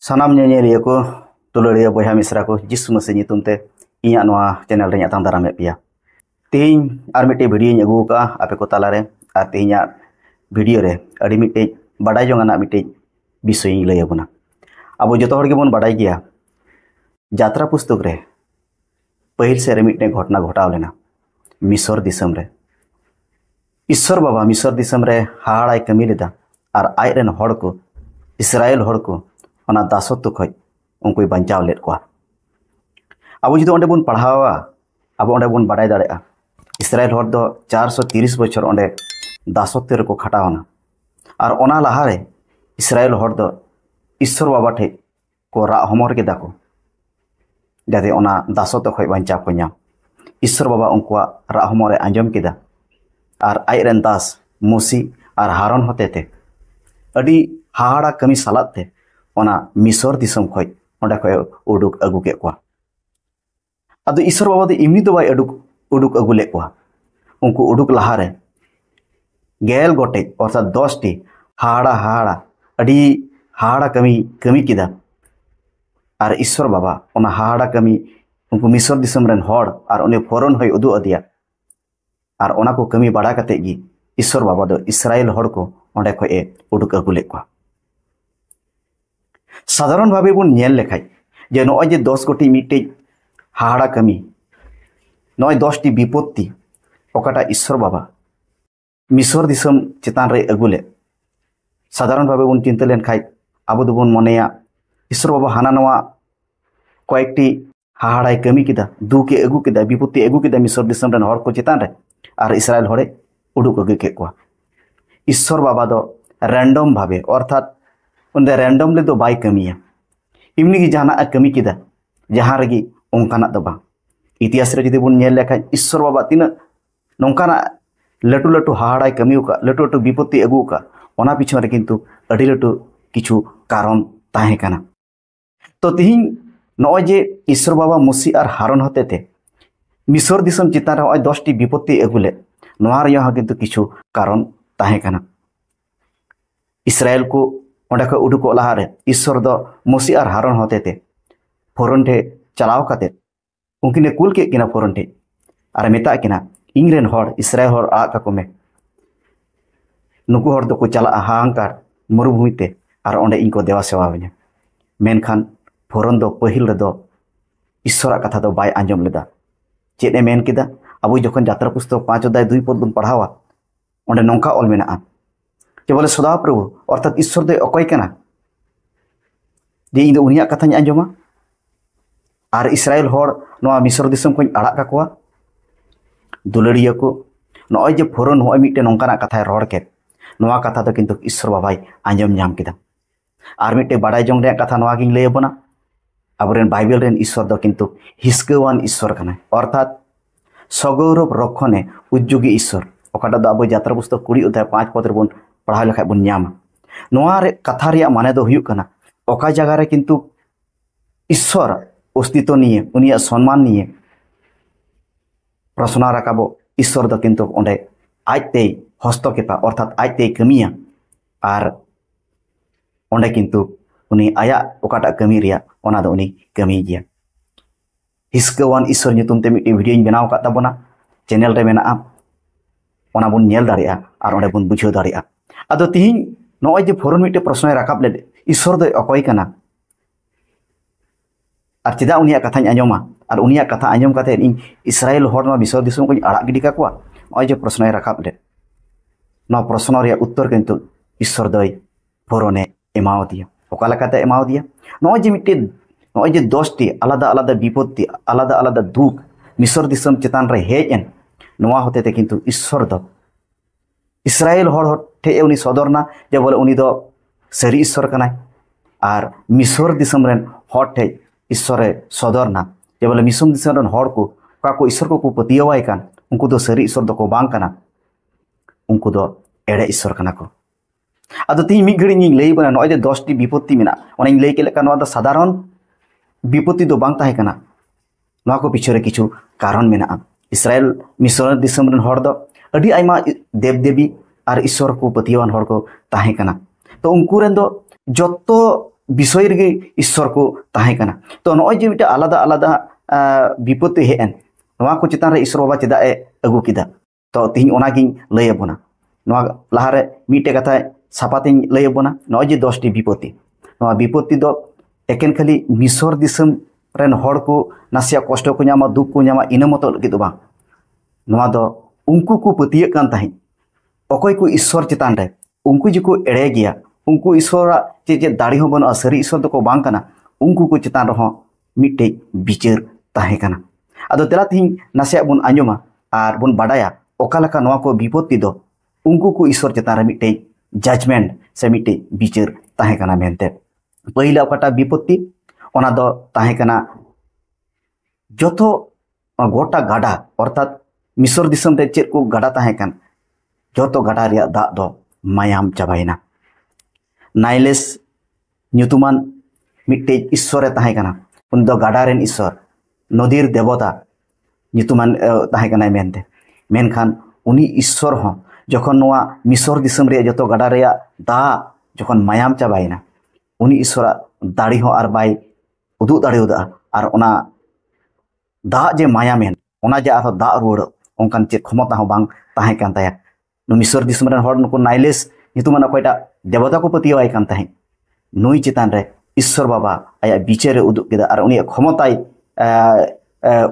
Sanam nyanyeliya ko tululiya boyha misra ko Jisu Masih nyutum te inya noa channel re nyatang daram pia. Tihing ar mite video nya agu ka ape ko talare ar tihinya video re adi mite badai jong anak mite bisoy ing lay abuna. Abo joto hor ge bon badai giya jatra pustok re pahil se re mite घटना घटाव लेना मिसर दिसम रे ईश्वर बाबा मिसर दिसम रे हाड़ाय कमी लेदा और आय rain हड़ को इस्राएल हड़ को ओना दासत्व खय उनको बचाव लेद को अब जो ओंडे बन पढ़ावा अब ओंडे बन बाडाय दाड़ेआ इस्राएल हड़ दो 430 बछर ओंडे दासत्व रे को खटावना और ओना लहा रे इस्राएल हड़ दो ईश्वर बाबा ठे को रा हमर के दाको जाते ओना दासत्व खय बचाव को ᱧᱟᱢ ईश्वर बाबा उनकुआ रा हमरे आंजम केदा और आय रेन दास मूसी और हारन होतेते अडी हाहाड़ा कमी सालाते ओना मिसर दिसम खय ओंडे खय उडुक अगु के को अदो ईश्वर बाबा दो इमनी दो बाय उडुक अगु ले को उनको उडुक लहारे गेल गोटे अर्थात 10 टी हाहाड़ा अडी हाहाड़ा कमी किदा और ईश्वर बाबा ओना हाहाड़ा कमी उनको मिसर दिसम रेन हड़ और उन्हें फौरन होय उदु अदिया और ओना को कमी बाड़ा कते गी ईश्वर बाबा दो इस्राएल हड़ को ओंडे खय उडुक अगु ले को साधारण भावे बन नेल लेखाय जे नय जे 10 कोटी मिटे हाहाड़ा कमी नय 10 टी विपत्ति ओकाटा ईश्वर बाबा मिसर दिसम चितान रे अगुले साधारण भावे बन चिंता लेन खाय आबो दो बन मनेया ईश्वर बाबा हाना नवा कयेकटी हाहाड़ाय कमी किदा दुके अगु किदा विपत्ति अगु किदा मिसर दिसम रेन हड़ को चितान रे और इस्राएल हड़े उडुक अगु के को ईश्वर बाबा दो रैंडम भावे अर्थात उनदे रैंडमली दो बाय कमिया इमनी की जहाना कमी किदा जहां रगी ओंकाना दो बा इतिहास रे जदि बुन नेल लेखा ईश्वर बाबा तिना नोंकाना लटू लटू हाहाड़ाय कमी का लटू लटू विपत्ति अगु का ओना पिछन रे किंतु अडी लटू किछु कारण ताहे काना तो तिहिं नय जे ईश्वर बाबा मूसी और हारन होतेते मिसर दिसम चितान रे 10 टी विपत्ति अगुले नोआ रे हा किंतु किछु कारण ताहे काना इस्राएल को ओंडे खय उडुक लहा रे ईश्वर दो मूसी और हारन होतेते फौरन ठे चलाव काते उनकिने कुल के किना फौरन ठे और मेता किना इंग्रेन हड़ इस्राएल हड़ आ का में नुकु हड़ दो को चला हांकार मरुभूमिते और ओंडे इनको देवा सेवा बने मेनखान फौरन दो पहिल रे दो ईश्वर कथा दो बाय आंजम लेदा चेदे मेन किदा अब जखन यात्रा पुस्तक 5 अध्याय 2 पद बन पढ़ावा ओंडे नोंका ऑल मेना के बोले सदा प्रभु अर्थात ईश्वर दो अकय कना जे इन उनिया कथा आंजमा और इस्राएल हड़ नोआ मिसर दिसम को आड़ा का कोआ दुलड़िया को नय जे फौरन होय मिटे नोंकाना कथा रड़ के नोआ कथा दो किंतु ईश्वर बाबाई आंजम नाम किदा और मिटे बाडाय जंग रे कथा नोआ गिन लैबना अबरेन बाइबल रेन ईश्वर दो किंतु हिस्कवान ईश्वर कना अर्थात सगौरव रक्षणे उद्योगी ईश्वर ओकाटा दो अब यात्रा पुस्तक 20 अध्याय 5 पद रे बन पढ़ा लेखा बन नाम नोआ रे कथा रे माने दो हुयुक कना ओका जगह रे किंतु ईश्वर अस्तित्व निये उनिया सम्मान निये प्रश्न राकाबो ईश्वर दो किंतु ओंडे आजते हस्तक्षेपा अर्थात आजते कमिया और ओंडे किंतु उनी आया ओकाटा कमी रिया ओना दो उनी कमी गिया हिस्कवान ईश्वर नितुम ते मिटे वीडियो बनाव का ताबोना चैनल रे मेना ओना बन नेल दाड़िया और ओंडे बन बुझाव दाड़िया अदो तिहिं नय जे फौरन मिटे प्रश्न राकाब ले ईश्वर दो अकय कना और चेदा उनिया कथा आंजमा और उनिया कथा आंजम काते इन इस्राएल हड़ नो मिसर दिसम को आड़ा गिडी का कोआ नय जे प्रश्न राकाब ले नो प्रश्न रे उत्तर किंतु ईश्वर दो फौरने एमाव दिया ओका लकाते एमाव दिया नय जे मिटे नय जे 10 टी आलादा आलादा विपत्ति आलादा आलादा दुख मिसर दिसम चितान रे हेजन नोआ होतेते किंतु ईश्वर दो इस्राएल हड़ ठे उनी सदरना जे बोले उनी दो सरी ईश्वर कनाय और मिसर दिसम रेन हड़ ठे ईश्वर सदरना जे बोले मिसर दिसम रेन हड़ को का को ईश्वर को पतियवाय कान उनको दो सरी ईश्वर दो को बांग कना उनको दो एड़े ईश्वर कना को अदो ती मिग घड़ी नी लई बना नय जे 10 टी विपत्ति मेना ओनाई लई के लेका नोआ दो साधारण विपत्ति दो बांग ताहे कना नोआ को पिछरे किछु कारण मेना इस्राएल मिसर दिसम रेन हड़ दो अडी आइमा देव देवी और ईश्वर को पतियवान हड़ को ताहे कना तो उनको रेन दो जतो বিষয় ᱨᱮᱜᱮ ᱤᱥᱥᱚᱨ ᱠᱚ ᱛᱟᱦᱮᱸ ᱠᱟᱱᱟ ᱛᱚ ᱱᱚᱜᱼᱚᱭ ᱡᱮ ᱢᱤᱫᱴᱮᱱ ᱟᱞᱟᱫᱟ ᱟᱞᱟᱫᱟ ᱵᱤᱯᱚত্তি ᱦᱮᱡ ᱮᱱ ᱱᱚᱣᱟ ᱠᱚ ᱪᱮᱛᱟᱱ ᱨᱮ ᱤᱥᱥᱚᱨ ᱵᱟᱵᱟ ᱪᱮᱫᱟᱜ ᱮ ᱟᱹᱜᱩ ᱠᱮᱫᱟ ᱛᱚ ᱛᱤᱦᱤᱧ ᱚᱱᱟᱜᱤᱧ ᱞᱟᱹᱭ ᱟᱵᱚᱱᱟ ᱱᱚᱣᱟ ᱞᱟᱦᱟᱨᱮ ᱢᱤᱫᱴᱮᱡ ᱠᱟᱛᱷᱟ ᱥᱟᱯᱟᱛᱤᱧ ᱞᱟᱹᱭ ᱟᱵᱚᱱᱟ ᱱᱚᱜᱼᱚᱭ ᱡᱮ 10ᱴᱤ ᱵᱤᱯᱚত্তি ᱱᱚᱣᱟ ᱵᱤᱯᱚত্তি ᱫᱚ ᱮᱠᱮᱱ ᱠᱷᱟᱹᱞᱤ ᱢᱤᱥᱚᱨ ᱫᱤᱥᱚᱢ ᱨᱮᱱ ᱦᱚᱲ ᱠᱚ ᱱᱟᱥᱮᱭᱟᱜ ᱠᱚᱥᱴᱚ ᱠᱚ ᱧᱟᱢᱟ ᱫᱩᱠ ᱠᱚ ᱧᱟᱢᱟ ᱤᱱᱟᱹ ᱢᱚᱛᱚ ᱞᱟᱹᱜᱤᱫ ᱫᱚ ᱵᱟᱝ ᱱᱚᱣᱟ ᱫᱚ ᱩᱱᱠᱩ ᱠᱚ ᱯᱟᱹᱛᱭᱟᱹᱜ ᱠᱟᱱ ᱛᱟᱦᱮᱸᱫ ᱚᱠᱚᱭ ᱠᱚ ᱤᱥᱥᱚᱨ ᱪᱮᱛᱟᱱ ᱨᱮ ᱩᱱᱠᱩ ᱡᱮᱠᱚ ᱮᱲᱮ ᱜᱮᱭᱟ ᱩᱱᱠᱩ ᱤᱥᱥᱚᱨᱟᱜ ᱪᱮᱫ ᱫᱟᱲᱮ ᱦᱚᱸ ᱵᱟᱹᱱᱩᱜᱼᱟ ᱥᱟᱹᱨᱤ ᱤᱥᱥᱚᱨ ᱫᱚᱠᱚ ᱵᱟᱝ ᱠᱟᱱᱟ ᱩᱱᱠᱩ ᱠᱚ ᱪᱮᱛᱟन ᱨᱮᱦᱚᱸ ᱢᱤᱫᱴᱮᱡ ᱵᱤᱪᱟᱹᱨ ᱛᱟᱦᱮᱸ ᱠᱟᱱᱟ ᱟᱫᱚ ᱛᱮᱞᱟ ᱛᱤᱦᱤᱧ ᱱᱟᱥᱮᱭᱟᱜ ᱵᱚᱱ ᱟᱸᱡᱚᱢᱟ ᱟᱨ ᱵᱚᱱ ᱵᱟᱰᱟᱭᱟ ᱚᱠᱟ ᱞᱮᱠᱟ ᱱᱚᱣᱟ ᱠᱚ ᱵᱤᱯᱚত্তি ᱫᱚ ᱩᱱᱠᱩ ᱠᱚ ᱤᱥᱥᱚᱨ ᱪᱮᱛᱟन ᱨᱮ ᱢᱤᱫᱴᱮᱡ ᱡᱟᱡᱢᱮন্ট ᱥᱮ ᱢᱤᱫᱴᱮᱡ ᱵᱤᱪᱟᱹᱨ ᱛᱟᱦᱮᱸ ᱠᱟᱱᱟ ᱢᱮᱱᱛᱮ ᱯᱟᱹᱦᱤᱞ ᱚᱠᱟᱴᱟᱜ ᱵᱤᱯᱚত্তি ᱚᱱᱟ ᱫᱚ ᱛᱟᱦᱮᱸ ᱠᱟᱱᱟ ᱡᱚᱛᱚ गोटा गाडा अर्थात मिसर दिसम रे चेक को गाडा ताहें कान जोतो गाडा रिया दाग दो मायाम चाबाइना नाइलेस ᱧᱩᱛᱩᱢᱟᱱ मिट्टे ईश्वरे ताहें काना उन दो गाडा रेन ईश्वर नदीर देवता ᱧᱩᱛᱩᱢᱟन ताहें काना मेनते मेनखान उनी ईश्वर हो जखन नोआ मिसर दिसम रे जोतो गाडा रिया दाग जखन मायाम चाबाइना उनी ईश्वरा दाड़ी हो आर बाय उदुग दाड़ेउदा आर ओना दाग जे मायामेन ओना जे आरो दाग रुवाड़ ओंकान चेक क्षमता हो बांग ताहें कान ताया मिसर दिसम रेन हर नुको नाइलेस ᱧᱩᱛᱩᱢᱟन अकयटा देवता को पतियावाय कान ताहें नुई चेतान रे ईश्वर बाबा आया बिचारे उदुग केदा आर उनी क्षमताय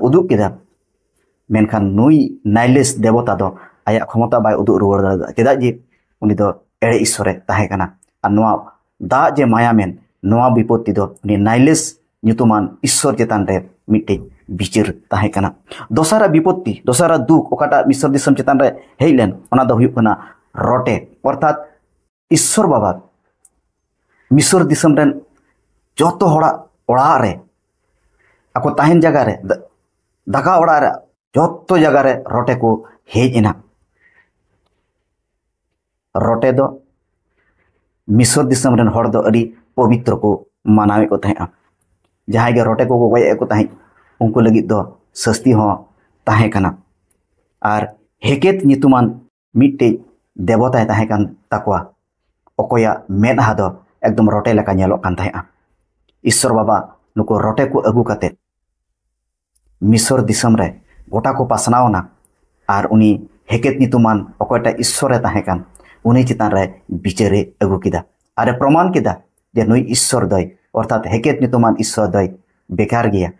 उदुग केदा मेनखान नुई नाइलेस देवता दो आया क्षमता बाय उदुग रुवाड़ दा चेदा जे उनी दो एड़े ईश्वरे ताहें काना आर नोआ दाग जे मायामेन नोआ विपत्ति दो उनी नाइलेस ᱧᱩᱛᱩᱢᱟन ईश्वर चेतान रे मिट्टे बिचार ताहें काना दोसारा विपत्ति दोसारा दुख ओकाटा मिसर दिसम चेतान रे हेज लेन ओना दो हुयुग काना रोटे अर्थात ईश्वर बाबा मिसर दिसम रेन जोतो होड़ा ओड़ा रे आको ताहेन जगह रे दाका ओड़ा रे जोतो जगह रे रोटे को हेज एना रोटे दो मिसर दिसम रेन हर दो अड़ी पवित्र को मानावे को ताहें जहां गे रोटे को गय को ताहें उनको लगी दो सस्ती हो ताहें काना आर हेकेत ᱧᱩᱛᱩᱢᱟन मिट्टे देवता ताहें कान ताकवा अकोया मेदहा दो एकदम रोटे लेका नेलोग कान ताहें ईश्वर बाबा नुको रोटे को अगू काते मिसर दिसम रे गोटा को पासनावना आर उनी हेकेत ᱧᱩᱛᱩᱢᱟन अकोयटा ईश्वरे ताहें कान उनी चितान रे बिचारे अगू किदा आरे प्रमाण किदा जे नुई ईश्वर दय अर्थात हेकेत ᱧᱩᱛᱩᱢᱟन ईश्वर दय बेकार गया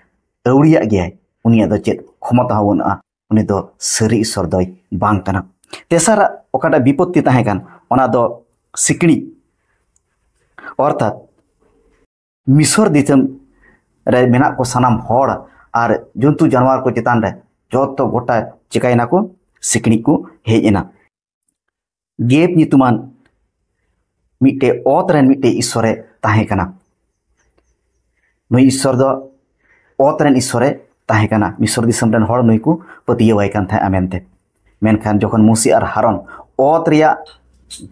अवड़िया गया उनिया दो चेत क्षमता हो बनुआ उनी दो सरी ईश्वर दय बांग काना तेसारा ओकाटा विपत्ति ताहें कान ओना दो सिकड़ी अर्थात मिसर दिसम रे मेना को सानाम होड़ आर जंतु जानवर को चेतान रे जोतो गोटा चिकायना को सिकड़ी को हेज एना गेप ᱧᱩᱛᱩᱢᱟन मिट्टे ओत रेन मिट्टे ईश्वरे ताहें काना नुई ईश्वर दो ओत रेन ईश्वरे ताहें काना मिसर दिसम रेन हर नुई को पतियावाय कान थाहे मेनते मेनखान जखन मूसी आर हारन ओत रिया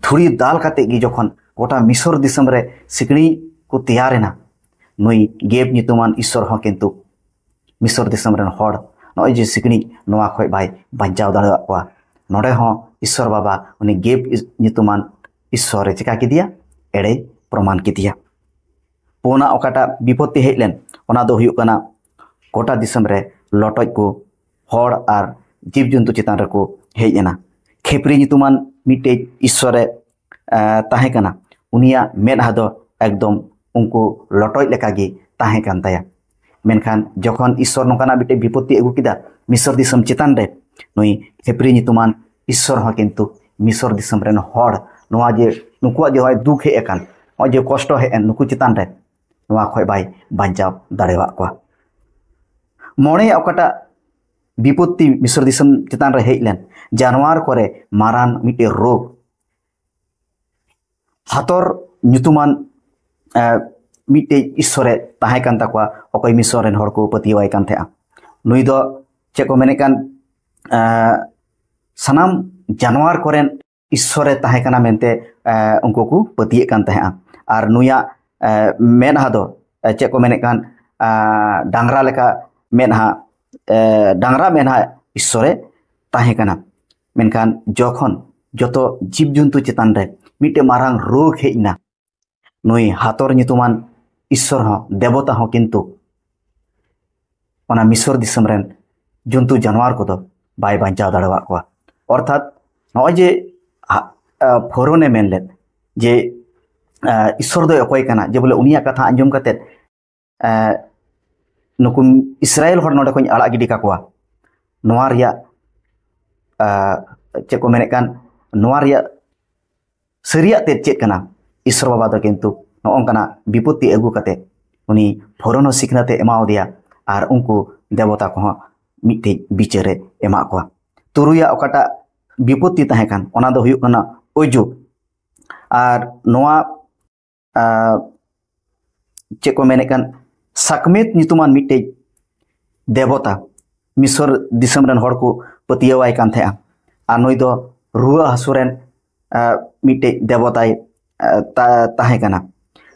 धुरी दाल काते गी जखन गोटा मिसर दिसम रे सिकड़ी को तैयारेना नुई गेब ᱧᱩᱛᱩᱢᱟन ईश्वर हो किंतु मिसर दिसम रेन हर नय जे सिकड़ी नोआ खय बाय बांचाव दाड़ेवा कोआ नोडे हो ईश्वर बाबा उनी गेब ᱧᱩᱛᱩᱢᱟन ईश्वर चिका किदिया एड़े प्रमाण किदिया पोना ओकाटा विपत्ति हेज लेन ओना दो हुयुग काना गोटा दिसम रे लटज को हर आर जीव जंतु चितान रे को हेज एना खेपरी ᱧᱩᱛᱩᱢᱟन मिट्टे ईश्वरे ताहें काना उनिया मेदहा दो एकदम उनको लटज लेका गे ताहें कान ताया मेनखान जखन ईश्वर नोकाना मिट्टे विपत्ति अगू किदा मिसर दिसम चितान रे नुई खेपरी ᱧᱩᱛᱩᱢᱟन ईश्वर हो किंतु मिसर दिसम रेन हर नोआ जे नुकुआ जे होय दुख हे एकान ओ जे कष्ट हे एन नुकु चितान रे नोआ खय बाय बांचाव दाड़ेवा कोआ मोणे ओकाटा विपत्ति मिसर दिसम चितान रे हेज लेन जानवर करे मारान मिट्टे रोग हातर ᱧᱩᱛᱩᱢᱟन मिट्टे ईश्वरे ताहें कान ताकवा अकय मिसर रेन हर को पतियावाय कान थाया नुई दो चे को मेने कान सानाम जानवर करेन ईश्वरे ताहें काना मेनते उनको को पतिये कान थाया आर नुया मेदहा दो चे को मेने कान डांगरा लेका मेदहा डांगरा मेदहा ईश्वरे ताहें काना मेनखान जखन जोतो जीव जंतु चितान रे मिट्टे मारांग रोग हेजना नुई हातर ᱧᱩᱛᱩᱢᱟन ईश्वर हो देवता हो किंतु मिसर दिसम रेन जंतु जानवर को बाय बांचा दाड़वा को अर्थात नजे फरोने मेन लेन जे ईश्वर दो अकोय कना जे बोले उनिया कथा आंजम कते नुकु इस्राएल हर नोडे को आड़ा गिडी काकुआ नोआ रिया चेक को मेने कान नोआ रिया सरिया ते चेक कना ईश्वर बाबा दो किंतु नोंकना विपत्ति अगु कते उनी फरोनो सिखनाते एमाव दिया और उनको देवता को मिट्टे बिचारे एमा को तुरुया ओकाटा विपत्ति तहेकान ओना दो हुयुक कना ओजु और नोआ चेक को मेने कान सकमेत नितुमान मिट्टे देवता मिसर दिसम रेन हर को पतियावाय कान थे आ नोई दो रुआ हसुरेन मिट्टे देवताय ताहेकाना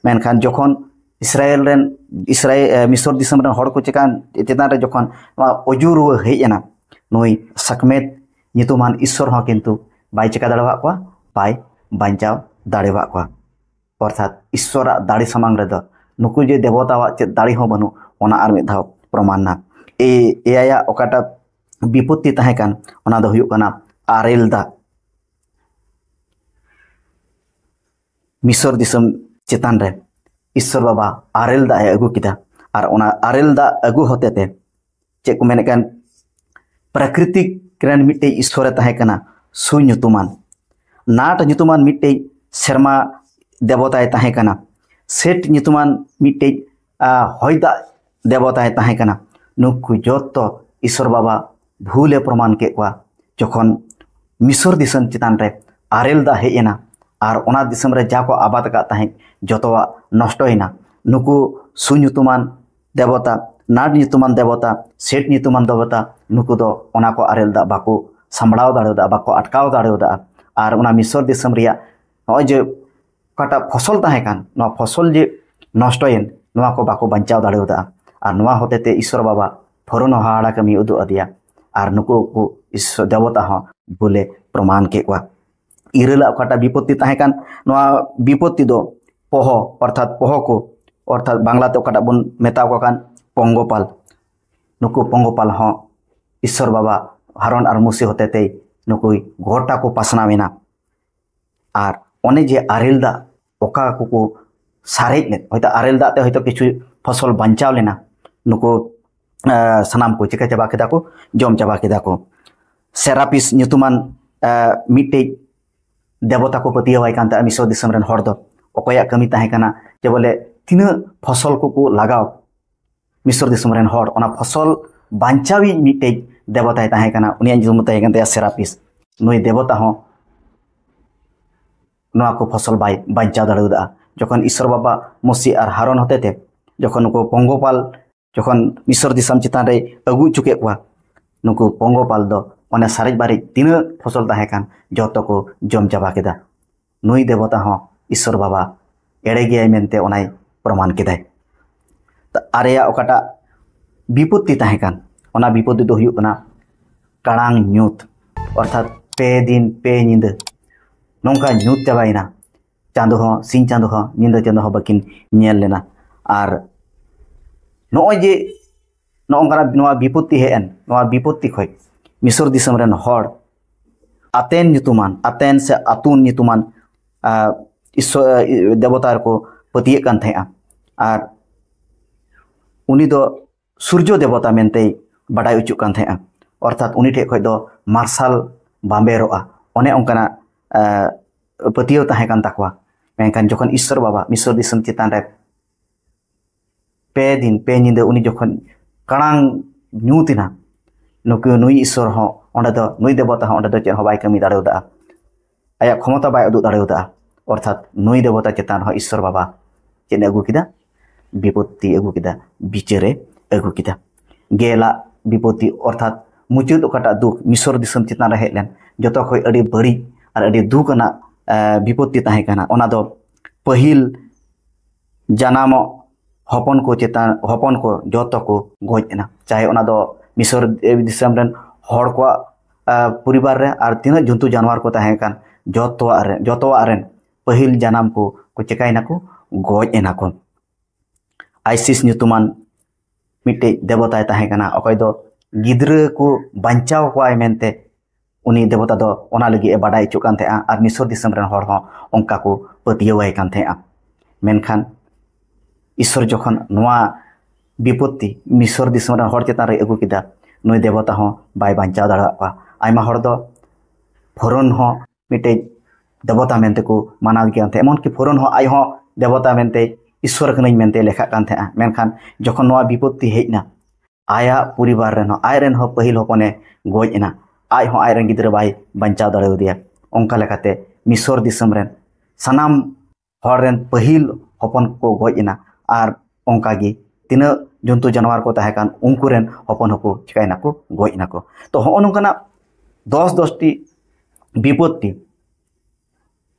मेनखान जखन इसराइल मिसर दिसम रेन हर को चेकान चेतान रे जखन अजु रुआ हेजना नोई सकमेत नितुमान ईश्वर हो किंतु बाय चेका दाड़वा को बाय बांचाव दाड़ेवा को अर्थात ईश्वर दाड़ी सामांग रे नुकु जे देवतावा चे दाड़ी हो बनु ओना आर मिद धाव प्रमाण ना एया ओकाटा विपत्ति तहेकान ओना दो हुयुक कना आरेल दा मिसर दिसम चेतान रे ईश्वर बाबा आरेल दा अगु किदा और ओना आरेल दा अगु होतेते चे को मेने कान प्राकृतिक रेन मिट्टे ईश्वर तहेकाना सु ᱧᱩᱛᱩᱢᱟन नाट ᱧᱩᱛᱩᱢᱟन मिट्टे शर्मा देवताय तहेकाना सेठ ᱧᱩᱛᱩᱢᱟन मिट्टे हयदा देवताय तहेकाना नुकु जतो ईश्वर बाबा भूले प्रमाण के कुआ जखन मिसर दिसम चितान रे आरेल दा हेना और ओना दिसम रे जा को आबाद का तहे जतवा नष्टयना नुकु सु ᱧᱩᱛᱩᱢᱟन देवता नाट ᱧᱩᱛᱩᱢᱟन देवता सेठ ᱧᱩᱛᱩᱢᱟन देवता नुकु दो ओना को आरेल दा बाको संभड़ाव दाड़ेदा बाको अटकाव दाड़ेदा और ओना मिसर दिसम रिया नय जे काटा फसल तहेकान नो फसल जे नष्टयन नोआ को बाको बांचाव दाड़ेदा और नोआ होतेते ईश्वर बाबा फरोनो हाड़ा कमी उदु अदिया और नुकु को ईश्वर देवता हो बोले प्रमाण के कुआ इरेला काटा विपत्ति तहेकान नोआ विपत्ति दो पोहो अर्थात पोहो को अर्थात बांग्लाते काटा बन मेता को कान पंगोपाल नुकु पंगोपाल हो ईश्वर बाबा हारन और मुसी होतेते नुकु गोटा को पासनावेना और ओने जे आरेल दा ओका को सारेज ले होता आरेल दा ते होता किछु फसल बांचाव लेना नुकु सनाम को चिका चाबा केदा को जम चाबा केदा को सेरापिस ᱧᱩᱛᱩᱢᱟन मिट्टे देवता को पतियावाय कान ता मिसर दिसम रेन हर दो ओकया कमी तहेकाना जे बोले तिना फसल को लगाव मिसर दिसम रेन हर ओना फसल बांचावी मिट्टे देवताय तहेकाना उनिया जुम तहेकान ते सेरापिस नोई देवता हो नोआ को फसल बाय बांचा दाड़ेदा जखन ईश्वर बाबा मुसी और हारन होतेते जखन को पंगोपाल जखन मिसर दिसम चितान रे अगु चुके कुआ नुकु पंगोपाल दो ओने सारेज बारे तीना फसल तहेकान जतो को जम चाबा केदा नोई देवता हो ईश्वर बाबा एड़े गया मेनते ओनाय प्रमाण केदाय आरेया ओकाटा विपत्ति तहेकान ओना विपत्ति दो हुयुक कना काड़ांग ᱧᱩᱛ अर्थात पे दिन पे ᱧᱤᱫᱟᱹ नौका ᱧᱩᱛ चाबायना चांदो हो सिंह चांदो हो ᱧᱤᱫᱟᱹ चांदो हो बाकिन नेल लेना और नोय जे नोंकना नोआ विपत्ति हेन नोआ विपत्ति खय मिसर दिसम रेन हर आतेन ᱧᱩᱛᱩᱢᱟन आतेन से आतुन ᱧᱩᱛᱩᱢᱟन ईश्वर देवता को पतिये कान थेआ और उनी दो सूर्य देवता मेनते बाडाय उचुक कान थेआ अर्थात उनी ठे खय दो मार्शल बाम्बेरोआ ओने ओंकना पतियो तहे कान ताकवा मेनखान जखन ईश्वर बाबा मिसर दिसम चितान रे पे दिन पे ᱧᱤᱫᱟᱹ उनी जखन काड़ांग ᱧᱩᱛिना नुकु नुई ईश्वर हो ओंडे दो नुई देवता हो ओंडे दो चेन हो बाय कमी दाड़ेदा आया क्षमता बाय उदु दाड़ेदा अर्थात नुई देवता चितान हो ईश्वर बाबा चेन अगु किदा विपत्ति अगु किदा बिचारे अगु किदा गेला विपत्ति अर्थात मुचुद ओकाटा दुख मिसर दिसम चितान रे हेलेन जतो खय अडी बड़ी और अडी दुखना विपत्ति तहे काना ओना दो पहिल जनाम हपन को चितान हपन को जतो को गजना चाहे ओना दो मिसर दिसम रेन हर को परिवार रे और तीना जंतु जानवर को तहे कान जतोवा रेन पहिल जनाम को चिकायना को गजना को आइसिस nyutuman मिट्टे देवताय ताहे कना अकय दो गिद्रा को बांचाव कोआय मेनते उनी देवता दो ओना लगी ए बाडाय चुक कान थेआ आर मिसर दिसम रेन हर हो ओंका को पतियवाय कान थेआ मेनखान ईश्वर जखन नोआ विपत्ति मिसर दिसम रेन हर चेतान रे अगु किदा नुय देवता हो बाय बांचाव दाड़ा आयमा हर दो फरन हो मिट्टे देवता मेनते को मानाव गियान थे एमन कि फरन हो आय हो देवता मेनते ईश्वर कनई मेनते लेखा कान थेआ मेनखान जखन नोआ विपत्ति हेजना आया परिवार रेन हो आय रेन हो पहिल होपने गोजना आय हो आय रेन गिद्रा बाय बांचाव दाड़ेदिया ओंका लेकाते मिसर दिसम रेन सनाम हर रेन पहिल होपन को गोजना आर ओंका गी तिना जंतु जानवर को ताहे कान उनको रेन होपन होको चिकायना को गोजना को तो हो नोंकाना 10 टी विपत्ति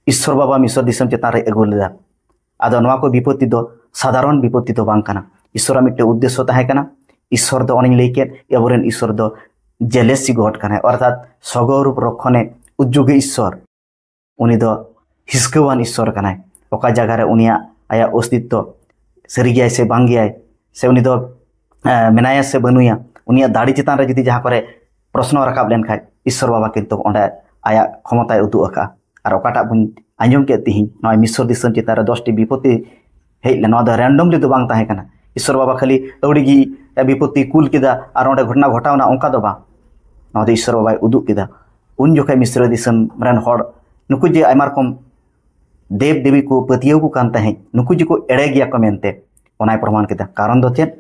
ईश्वर बाबा मिसर दिसम चेतान रे अगु लेदा आदो नोआ को विपत्ति दो साधारण विपत्ति तो बांग काना ईश्वर मिट्टे उद्देश्य ताहे काना ईश्वर दो ओनिं लैकेत एबोरेन ईश्वर दो जेलेसी गॉड काना अर्थात सगौरूप रक्षणे उद्योगी ईश्वर उनी दो हिस्कवान ईश्वर काना ओका जगह रे उनिया आया अस्तित्व सरी गया से बांग गया से उनी दो मेनाया से बनुया उनिया दाड़ी चेतान रे जदि जहां करे प्रश्न रकाब लेन खाय ईश्वर बाबा किंतु ओंडे आया क्षमताय उदुग अका और ओकाटा बुन आंजम के तिहिं नय मिसर दिसम चेतान रे 10 टी विपत्ति हेज ले नोआ दो रैंडमली दो बांग ताहे काना ईश्वर बाबा खाली अवड़ीगी विपत्ति कुल किदा और ओंडे घटना घटावना ओंका दो बा नोआ दो ईश्वर बाबाय उदुग किदा उन जोखे मिसर दिसम रेन हर नुकु जे आयमा रकम देव देवी को पतियव को कान ताहे नुकु जी को एड़े गया को मेनते ओनाय प्रमाण किदा कारण दो चेत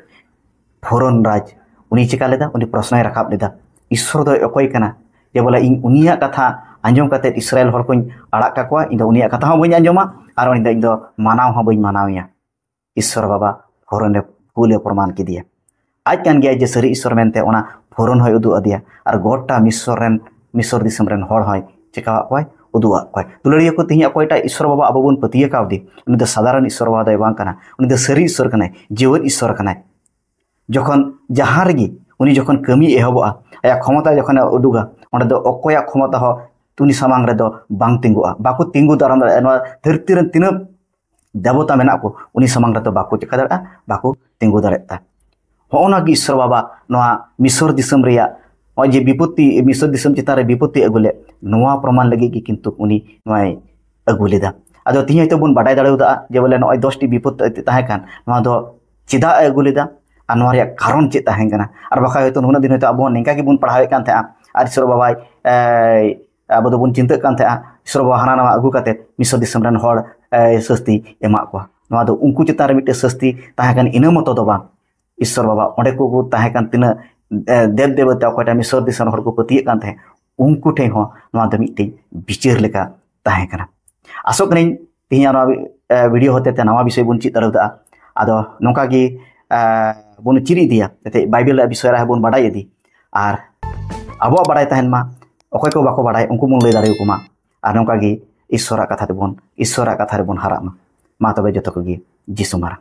फरन राज उनी चिका लेदा उनी प्रश्न रखाब लेदा ईश्वर दो अकय काना जे बोला इन उनिया कथा आंजम काते इस्राएल हर कोई आड़ाक काकोआ इन दो उनिया कथा हो बई आंजमा और इन दो मानाव हो बई मानावया ईश्वर बाबा फरन रे फुले प्रमाण किदिया आज कान गया जे सरी ईश्वर मेनते ओना फरन होय उदु अदिया और गोटा मिसर दिसम रेन हर होय चिका कोय उदुआ कोय दुलड़िया को तिहि अकयटा ईश्वर बाबा अब बन पतिया कावदी उनी दो साधारण ईश्वर बाबा दय बांग काना उनी दो सरी ईश्वर कनाय जीवन ईश्वर कनाय जखन जहां रेगी उनी जखन कमी एहबोआ आया क्षमता जखन उदुगा ओंडे दो अकया क्षमता हो तुनी सामांग रे दो बांग तिंगुआ बाको तिंगु दाराम दाड़ा नोआ धरती रेन तिना देवता मेना को उनी सामांग रे दो बाको चिका दाड़ा बाको तिंगु दाड़ेता होना ईश्वर बाबा नोआ मिसर दिसम रेया जे विपत्ति मिसर दिसम चितान रे विपत्ति अगुले नोआ प्रमाण लगी कि किंतु उनी नोय अगुलेदा आदो तिहि तो बन बाडाय दाड़ेदा जे बोले नोय 10 टी विपत्ति ताहे कान नोआ दो चिदा अगुलेदा आ नोआ रे कारण चे ताहे काना आर बाखा होतो नुना दिन होतो अब नेका के बन पढ़ावे कान था आर ईश्वर बाबा अब दो बन चिंता कान था ईश्वर बाबा हाना नोआ अगु काते मिसर दिसम रेन हर सस्ती एमा को नोआ दो उनको चितान रे मिटे सस्ती ताहे कान इना मतो दो बा ईश्वर बाबा ओंडे को ताहे कान तिना देव देवता अकयटा मिसर दिसम हर को पतिये कान थे उनको ठे हो नोआ दो मिटे विचार लेका ताहे काना आसो कने तिहिया नोआ वीडियो होते ते नवा विषय बन चित दाड़ेदा आदो नोका गी बन चिरि दिया ते बाइबल विषय रे बन बाडाय इदी आर आबो बाडाय ताहेन मा अकय को बाको बाडाय उनको बन लय दाड़े कुमा आर नोका गी ईश्वरा कथा रे बन हारा मा तबे जतो को गी जिसु मारा।